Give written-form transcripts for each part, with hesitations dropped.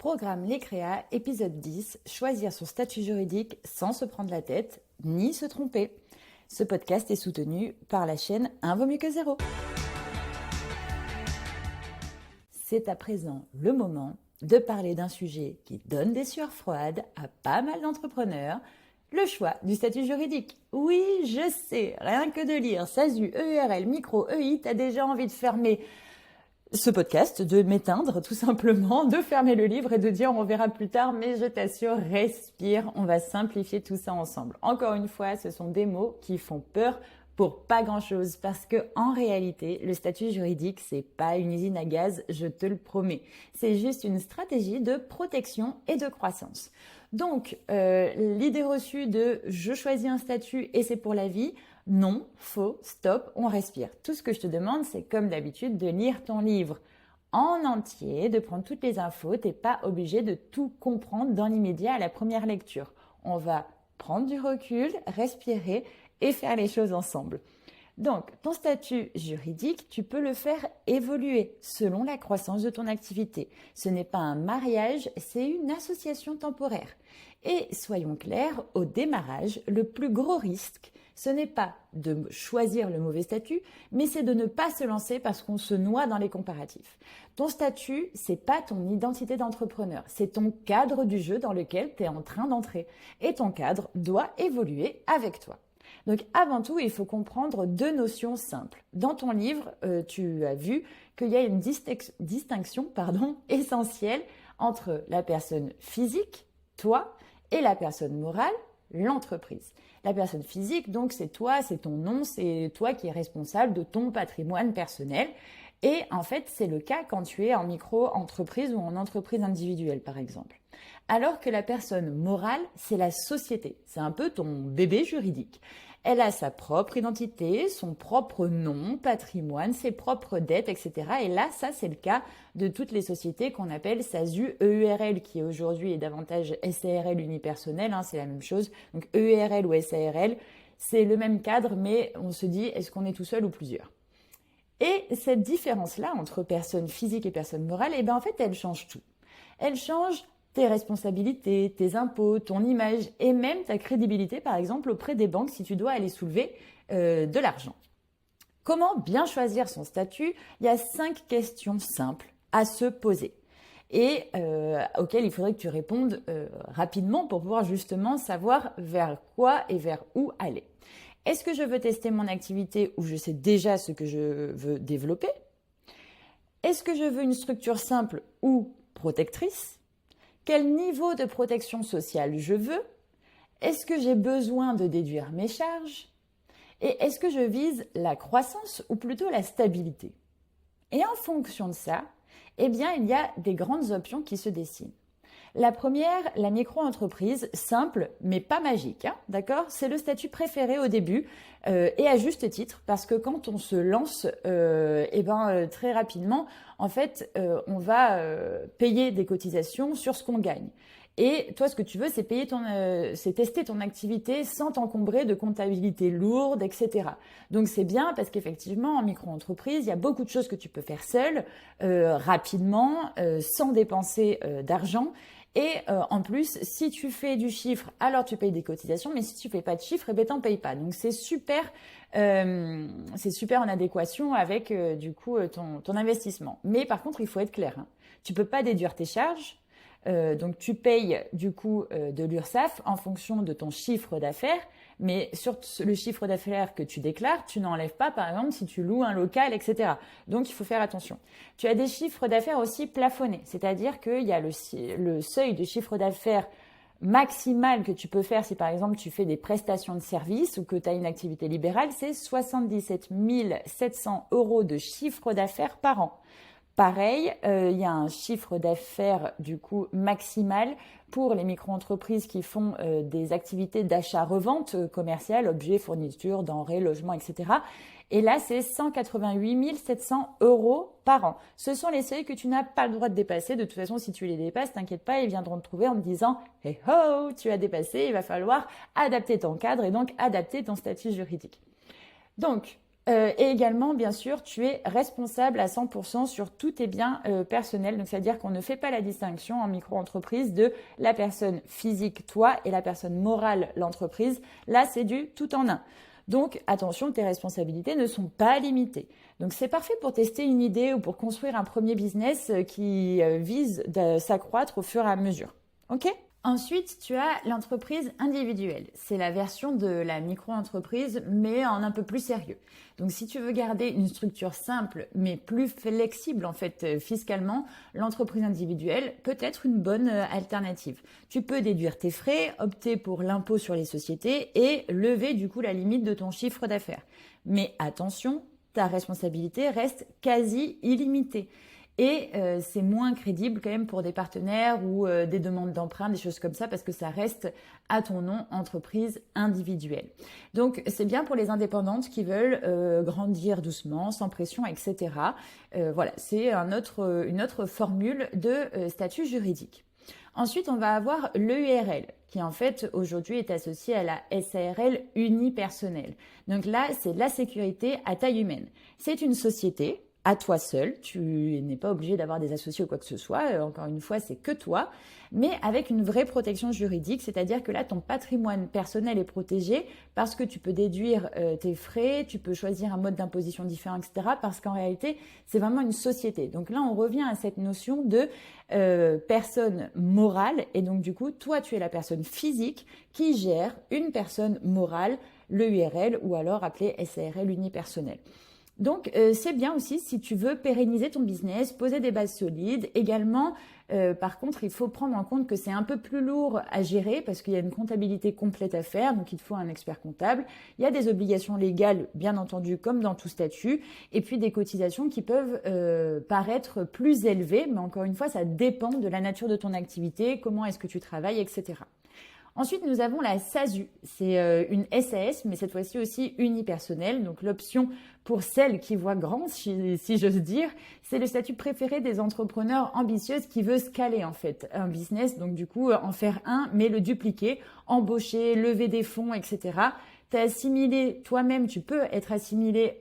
Programme Les Créas, épisode 10, choisir son statut juridique sans se prendre la tête ni se tromper. Ce podcast est soutenu par la chaîne Un vaut mieux que zéro. C'est à présent le moment de parler d'un sujet qui donne des sueurs froides à pas mal d'entrepreneurs, le choix du statut juridique. Oui, je sais, rien que de lire SASU, EURL, micro, EI, t'as déjà envie de fermer ce podcast, de m'éteindre tout simplement, de fermer le livre et de dire on verra plus tard, mais je t'assure, respire, on va simplifier tout ça ensemble. Encore une fois, ce sont des mots qui font peur pour pas grand-chose parce que en réalité, le statut juridique, c'est pas une usine à gaz, je te le promets. C'est juste une stratégie de protection et de croissance. Donc, l'idée reçue de je choisis un statut et c'est pour la vie, non, faux, stop, on respire. Tout ce que je te demande, c'est comme d'habitude de lire ton livre en entier, de prendre toutes les infos. T'es pas obligé de tout comprendre dans l'immédiat à la première lecture. On va prendre du recul, respirer et faire les choses ensemble. Donc, ton statut juridique, tu peux le faire évoluer selon la croissance de ton activité. Ce n'est pas un mariage, c'est une association temporaire. Et soyons clairs, au démarrage, le plus gros risque, ce n'est pas de choisir le mauvais statut, mais c'est de ne pas se lancer parce qu'on se noie dans les comparatifs. Ton statut, c'est pas ton identité d'entrepreneur, c'est ton cadre du jeu dans lequel tu es en train d'entrer. Et ton cadre doit évoluer avec toi. Donc avant tout, il faut comprendre deux notions simples. Dans ton livre, tu as vu qu'il y a une distinction essentielle entre la personne physique, toi, et la personne morale, l'entreprise. La personne physique, donc, c'est toi, c'est ton nom, c'est toi qui es responsable de ton patrimoine personnel. Et en fait, c'est le cas quand tu es en micro-entreprise ou en entreprise individuelle, par exemple. Alors que la personne morale, c'est la société. C'est un peu ton bébé juridique. Elle a sa propre identité, son propre nom, patrimoine, ses propres dettes, etc. Et là, ça, c'est le cas de toutes les sociétés qu'on appelle SASU, EURL, qui aujourd'hui est davantage SARL unipersonnel, c'est la même chose. Donc EURL ou SARL, c'est le même cadre, mais on se dit, est-ce qu'on est tout seul ou plusieurs ? Et cette différence-là entre personne physique et personne morale, en fait, elle change tout. Elle change tes responsabilités, tes impôts, ton image et même ta crédibilité, par exemple, auprès des banques si tu dois aller soulever de l'argent. Comment bien choisir son statut ? Il y a 5 questions simples à se poser et auxquelles il faudrait que tu répondes rapidement pour pouvoir justement savoir vers quoi et vers où aller. Est-ce que je veux tester mon activité ou je sais déjà ce que je veux développer ? Est-ce que je veux une structure simple ou protectrice ? Quel niveau de protection sociale je veux ? Est-ce que j'ai besoin de déduire mes charges ? Et est-ce que je vise la croissance ou plutôt la stabilité ? Et en fonction de ça, il y a des grandes options qui se dessinent. La première, la micro-entreprise, simple mais pas magique, d'accord ? C'est le statut préféré au début et à juste titre parce que quand on se lance, très rapidement, en fait, on va payer des cotisations sur ce qu'on gagne. Et toi, ce que tu veux, c'est tester ton activité sans t'encombrer de comptabilité lourde, etc. Donc, c'est bien parce qu'effectivement, en micro-entreprise, il y a beaucoup de choses que tu peux faire seul, rapidement, sans dépenser d'argent. Et en plus, si tu fais du chiffre, alors tu payes des cotisations, mais si tu fais pas de chiffre, t'en payes pas. Donc c'est super en adéquation avec ton investissement. Mais par contre, il faut être clair. Tu peux pas déduire tes charges. Donc tu payes de l'URSSAF en fonction de ton chiffre d'affaires, mais sur le chiffre d'affaires que tu déclares, tu n'enlèves pas par exemple si tu loues un local, etc. Donc il faut faire attention. Tu as des chiffres d'affaires aussi plafonnés, c'est-à-dire qu'il y a le seuil de chiffre d'affaires maximal que tu peux faire si par exemple tu fais des prestations de services ou que tu as une activité libérale, c'est 77 700 € de chiffre d'affaires par an. Pareil, il y a un chiffre d'affaires maximal pour les micro-entreprises qui font des activités d'achat-revente commerciale, objets, fournitures, denrées, logements, etc. Et là, c'est 188 700 € par an. Ce sont les seuils que tu n'as pas le droit de dépasser. De toute façon, si tu les dépasses, t'inquiète pas, ils viendront te trouver en te disant « Hey ho, tu as dépassé, il va falloir adapter ton cadre et donc adapter ton statut juridique ». Donc, Et également, bien sûr, tu es responsable à 100% sur tous tes biens personnels. Donc, c'est-à-dire qu'on ne fait pas la distinction en micro-entreprise de la personne physique, toi, et la personne morale, l'entreprise. Là, c'est du tout en un. Donc, attention, tes responsabilités ne sont pas limitées. Donc, c'est parfait pour tester une idée ou pour construire un premier business qui vise de s'accroître au fur et à mesure. OK ? Ensuite, tu as l'entreprise individuelle. C'est la version de la micro-entreprise, mais en un peu plus sérieux. Donc, si tu veux garder une structure simple, mais plus flexible en fait fiscalement, l'entreprise individuelle peut être une bonne alternative. Tu peux déduire tes frais, opter pour l'impôt sur les sociétés et lever du coup la limite de ton chiffre d'affaires. Mais attention, ta responsabilité reste quasi illimitée. Et c'est moins crédible quand même pour des partenaires ou des demandes d'emprunt, des choses comme ça, parce que ça reste à ton nom entreprise individuelle. Donc c'est bien pour les indépendantes qui veulent grandir doucement, sans pression, etc. Voilà, c'est une autre formule de statut juridique. Ensuite, on va avoir l'EURL, qui en fait aujourd'hui est associé à la SARL unipersonnelle. Donc là, c'est la sécurité à taille humaine. C'est une société à toi seul, tu n'es pas obligé d'avoir des associés ou quoi que ce soit, encore une fois, c'est que toi, mais avec une vraie protection juridique, c'est-à-dire que là, ton patrimoine personnel est protégé parce que tu peux déduire tes frais, tu peux choisir un mode d'imposition différent, etc., parce qu'en réalité, c'est vraiment une société. Donc là, on revient à cette notion de personne morale, et donc du coup, toi, tu es la personne physique qui gère une personne morale, l'EURL, ou alors appelée SARL unipersonnelle. Donc, c'est bien aussi si tu veux pérenniser ton business, poser des bases solides. Également, par contre, il faut prendre en compte que c'est un peu plus lourd à gérer parce qu'il y a une comptabilité complète à faire, donc il te faut un expert comptable. Il y a des obligations légales, bien entendu, comme dans tout statut, et puis des cotisations qui peuvent paraître plus élevées, mais encore une fois, ça dépend de la nature de ton activité, comment est-ce que tu travailles, etc. Ensuite, nous avons la SASU. C'est une SAS, mais cette fois-ci aussi unipersonnelle. Donc, l'option pour celles qui voient grand, si j'ose dire, c'est le statut préféré des entrepreneurs ambitieuses qui veut scaler, en fait, un business. Donc, du coup, en faire un, mais le dupliquer, embaucher, lever des fonds, etc. T'es assimilé toi-même, tu peux être assimilé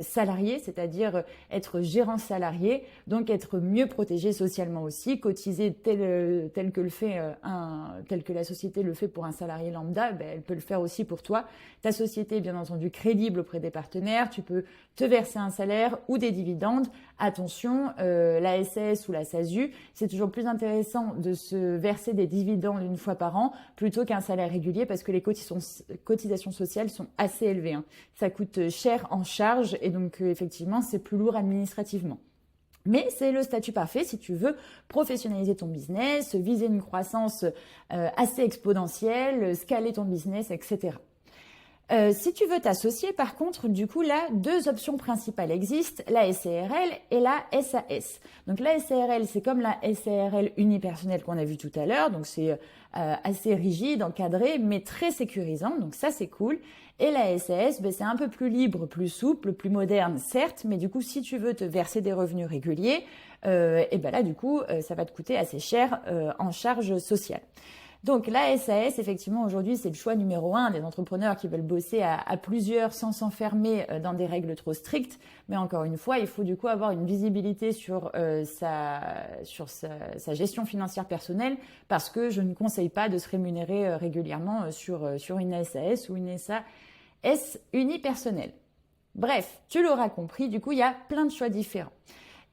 salarié, c'est-à-dire être gérant salarié, donc être mieux protégé socialement aussi, cotiser tel que la société le fait pour un salarié lambda, ben, elle peut le faire aussi pour toi. Ta société est bien entendu crédible auprès des partenaires, tu peux te verser un salaire ou des dividendes. Attention, la SAS ou la SASU, c'est toujours plus intéressant de se verser des dividendes une fois par an plutôt qu'un salaire régulier parce que les cotisations sociales sont assez élevées. Hein. Ça coûte cher en charge et donc effectivement, c'est plus lourd administrativement. Mais c'est le statut parfait si tu veux professionnaliser ton business, viser une croissance assez exponentielle, scaler ton business, etc. Si tu veux t'associer, par contre, du coup, là, deux options principales existent, la SARL et la SAS. Donc la SARL, c'est comme la SARL unipersonnelle qu'on a vu tout à l'heure, donc c'est assez rigide, encadré, mais très sécurisant, donc ça c'est cool. Et la SAS, ben, c'est un peu plus libre, plus souple, plus moderne, certes, mais du coup, si tu veux te verser des revenus réguliers, et ben là, du coup, ça va te coûter assez cher en charge sociale. Donc la SAS, effectivement, aujourd'hui, c'est le choix numéro 1 des entrepreneurs qui veulent bosser à plusieurs sans s'enfermer dans des règles trop strictes. Mais encore une fois, il faut du coup avoir une visibilité sur sa gestion financière personnelle parce que je ne conseille pas de se rémunérer régulièrement sur une SAS ou une SAS unipersonnelle. Bref, tu l'auras compris, du coup, il y a plein de choix différents.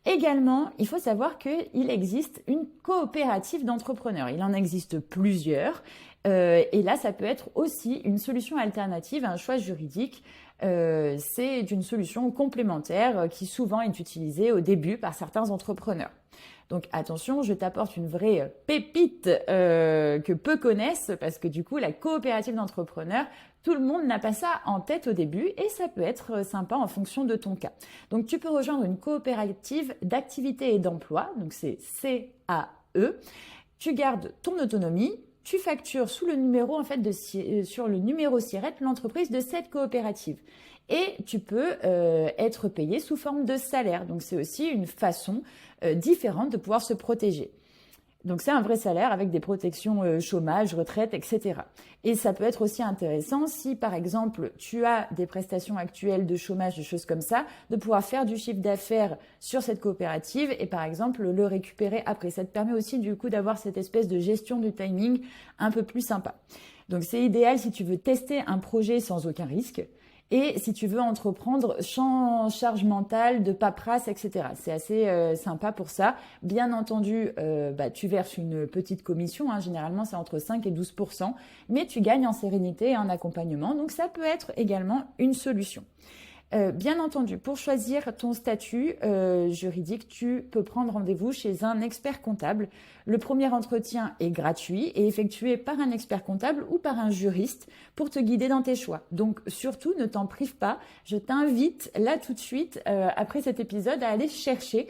Également, il faut savoir qu'il existe une coopérative d'entrepreneurs. Il en existe plusieurs. Et là, ça peut être aussi une solution alternative à un choix juridique. C'est une solution complémentaire qui souvent est utilisée au début par certains entrepreneurs. Donc attention, je t'apporte une vraie pépite que peu connaissent parce que du coup, la coopérative d'entrepreneurs, tout le monde n'a pas ça en tête au début et ça peut être sympa en fonction de ton cas. Donc tu peux rejoindre une coopérative d'activité et d'emploi, donc c'est CAE. Tu gardes ton autonomie, tu factures sous le numéro en fait sur le numéro SIRET l'entreprise de cette coopérative. Et tu peux être payé sous forme de salaire. Donc c'est aussi une façon différente de pouvoir se protéger. Donc c'est un vrai salaire avec des protections chômage, retraite, etc. Et ça peut être aussi intéressant si par exemple tu as des prestations actuelles de chômage, des choses comme ça, de pouvoir faire du chiffre d'affaires sur cette coopérative et par exemple le récupérer après. Ça te permet aussi du coup d'avoir cette espèce de gestion du timing un peu plus sympa. Donc c'est idéal si tu veux tester un projet sans aucun risque. Et si tu veux entreprendre sans charge mentale, de paperasse, etc. C'est assez sympa pour ça. Bien entendu, tu verses une petite commission. Généralement, c'est entre 5 et 12%. Mais tu gagnes en sérénité et en accompagnement. Donc, ça peut être également une solution. Bien entendu, pour choisir ton statut juridique, tu peux prendre rendez-vous chez un expert comptable. Le premier entretien est gratuit et effectué par un expert comptable ou par un juriste pour te guider dans tes choix. Donc surtout, ne t'en prive pas. Je t'invite là tout de suite, après cet épisode, à aller chercher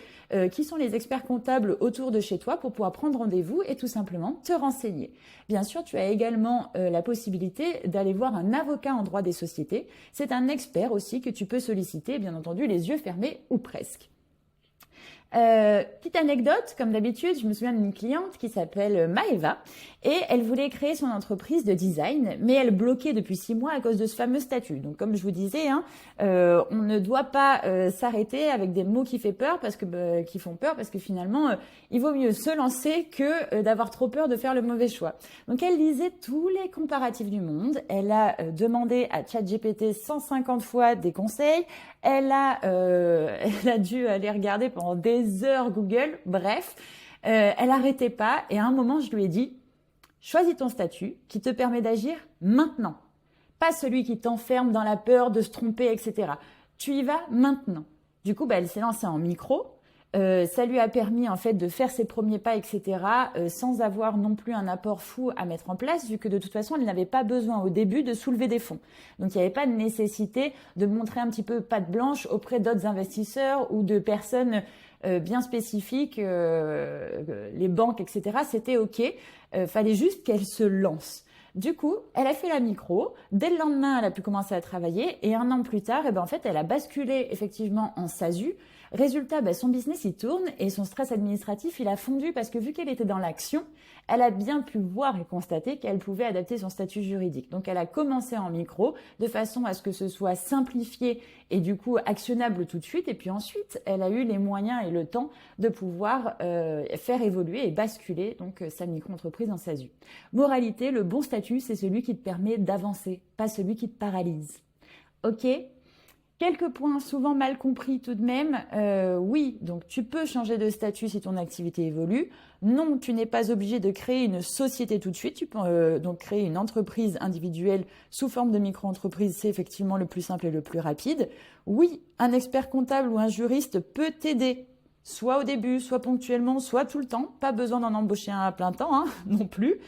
qui sont les experts comptables autour de chez toi pour pouvoir prendre rendez-vous et tout simplement te renseigner. Bien sûr, tu as également la possibilité d'aller voir un avocat en droit des sociétés. C'est un expert aussi que tu peux solliciter, bien entendu, les yeux fermés ou presque. Petite anecdote, comme d'habitude, je me souviens d'une cliente qui s'appelle Maëva et elle voulait créer son entreprise de design, mais elle bloquait depuis 6 mois à cause de ce fameux statut. Donc, comme je vous disais, on ne doit pas s'arrêter avec des mots qui font peur parce que finalement, il vaut mieux se lancer que d'avoir trop peur de faire le mauvais choix. Donc, elle lisait tous les comparatifs du monde. Elle a demandé à ChatGPT 150 fois des conseils. Elle a dû aller regarder pendant des heures Google. Bref, elle n'arrêtait pas. Et à un moment, je lui ai dit, choisis ton statut qui te permet d'agir maintenant. Pas celui qui t'enferme dans la peur de se tromper, etc. Tu y vas maintenant. Du coup, elle s'est lancée en micro. Ça lui a permis en fait de faire ses premiers pas, etc. Sans avoir non plus un apport fou à mettre en place, vu que de toute façon, elle n'avait pas besoin au début de soulever des fonds. Donc, il n'y avait pas de nécessité de montrer un petit peu patte blanche auprès d'autres investisseurs ou de personnes bien spécifiques, les banques, etc. C'était OK. Fallait juste qu'elle se lance. Du coup, elle a fait la micro. Dès le lendemain, elle a pu commencer à travailler. Et 1 an plus tard, en fait, elle a basculé effectivement en SASU. Résultat, son business, il tourne et son stress administratif, il a fondu parce que vu qu'elle était dans l'action, elle a bien pu voir et constater qu'elle pouvait adapter son statut juridique. Donc, elle a commencé en micro de façon à ce que ce soit simplifié et du coup actionnable tout de suite. Et puis ensuite, elle a eu les moyens et le temps de pouvoir faire évoluer et basculer donc sa micro-entreprise en SASU. Moralité, le bon statut, c'est celui qui te permet d'avancer, pas celui qui te paralyse. Ok ? Quelques points souvent mal compris tout de même. Oui, donc tu peux changer de statut si ton activité évolue. Non, tu n'es pas obligé de créer une société tout de suite. Tu peux donc créer une entreprise individuelle sous forme de micro-entreprise. C'est effectivement le plus simple et le plus rapide. Oui, un expert comptable ou un juriste peut t'aider. Soit au début, soit ponctuellement, soit tout le temps. Pas besoin d'en embaucher un à plein temps non plus.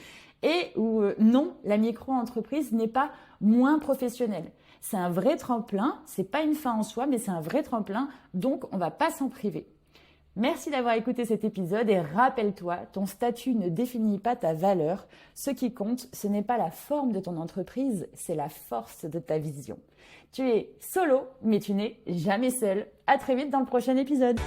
Et non, la micro-entreprise n'est pas moins professionnelle. C'est un vrai tremplin, c'est pas une fin en soi, mais c'est un vrai tremplin, donc on va pas s'en priver. Merci d'avoir écouté cet épisode et rappelle-toi, ton statut ne définit pas ta valeur. Ce qui compte, ce n'est pas la forme de ton entreprise, c'est la force de ta vision. Tu es solo, mais tu n'es jamais seul. À très vite dans le prochain épisode.